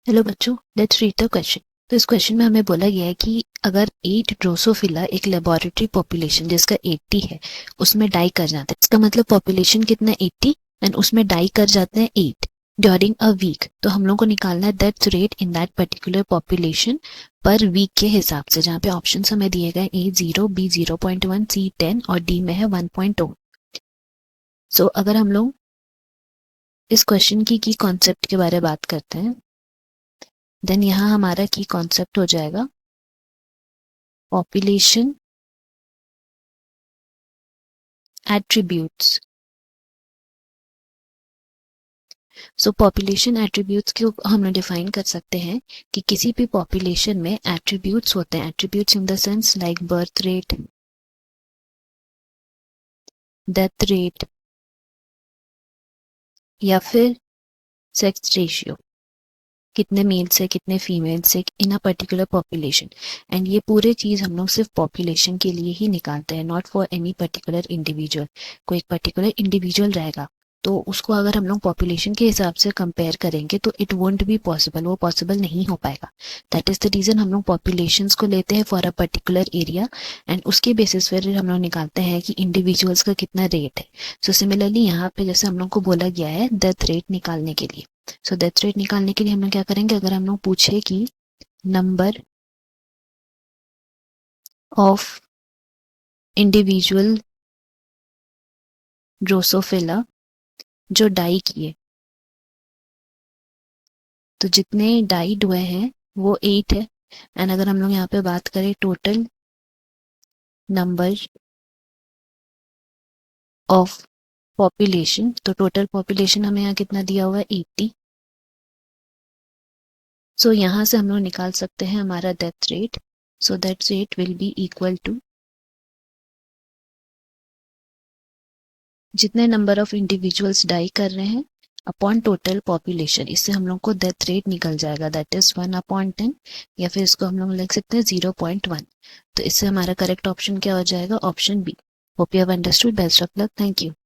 Hello बच्चों, let's read the question. तो इस क्वेश्चन में हमें बोला गया है कि अगर 8 ड्रोसोफिला एक लेबोरेटरी पॉपुलेशन जिसका 80 है उसमें डाई कर जाता है, इसका मतलब पॉपुलेशन कितना 80 एंड उसमें डाई कर जाते हैं 8 ड्यूरिंग अ वीक। तो हम लोग को निकालना है that's rate in that particular population per week के हिसाब से, जहाँ पे ऑप्शन हमें दिए गए ए 0, बी 0.1, सी 10 और डी में है 1.2। सो अगर हम लोग इस क्वेश्चन की कॉन्सेप्ट के बारे में बात करते हैं, देन यहाँ हमारा की कॉन्सेप्ट हो जाएगा पॉपुलेशन एट्रीब्यूट्स। सो पॉपुलेशन एट्रीब्यूट्स को हम लोग डिफाइन कर सकते हैं कि किसी भी पॉपुलेशन में एट्रीब्यूट्स होते हैं। Attributes in the sense like birth rate, death rate या फिर सेक्स रेशियो, कितने मेल से कितने फीमेल से इन अ पर्टिकुलर पॉपुलेशन। एंड ये पूरे चीज हम लोग सिर्फ पॉपुलेशन के लिए ही निकालते हैं, not for any particular individual. कोई एक पर्टिकुलर इंडिविजुअल रहेगा तो उसको अगर हम लोग पॉपुलेशन के हिसाब से कंपेयर करेंगे तो इट वोंट बी पॉसिबल, वो पॉसिबल नहीं हो पाएगा। दैट इज द रीजन हम लोग पॉपुलेशंस को लेते हैं for a particular area and उसके बेसिस पर हम लोग निकालते हैं कि इंडिविजुअल्स का कितना रेट है। सो सिमिलरली यहाँ पे जैसे हम लोग को बोला गया है डेथ रेट निकालने के लिए, सो डेथ रेट निकालने के लिए हम लोग क्या करेंगे, अगर हम लोग पूछे कि नंबर ऑफ इंडिविजुअल ड्रोसोफिला जो डाई किए, तो जितने डाइड हुए हैं वो 8 है। एंड अगर हम लोग यहाँ पे बात करें टोटल नंबर ऑफ पॉपुलेशन, तो टोटल पॉपुलेशन हमें यहाँ कितना दिया हुआ है 80। सो यहाँ से हम लोग निकाल सकते हैं हमारा death rate. So that rate will be equal to जितने नंबर ऑफ इंडिविजुअल्स डाई कर रहे हैं अपॉन टोटल पॉपुलेशन। इससे हम लोग को डेथ रेट निकल जाएगा, दैट इज 1/10, या फिर इसको हम लोग लिख सकते हैं 0.1। तो इससे हमारा करेक्ट ऑप्शन क्या हो जाएगा, option B. Hope you have understood. Best of luck, thank you.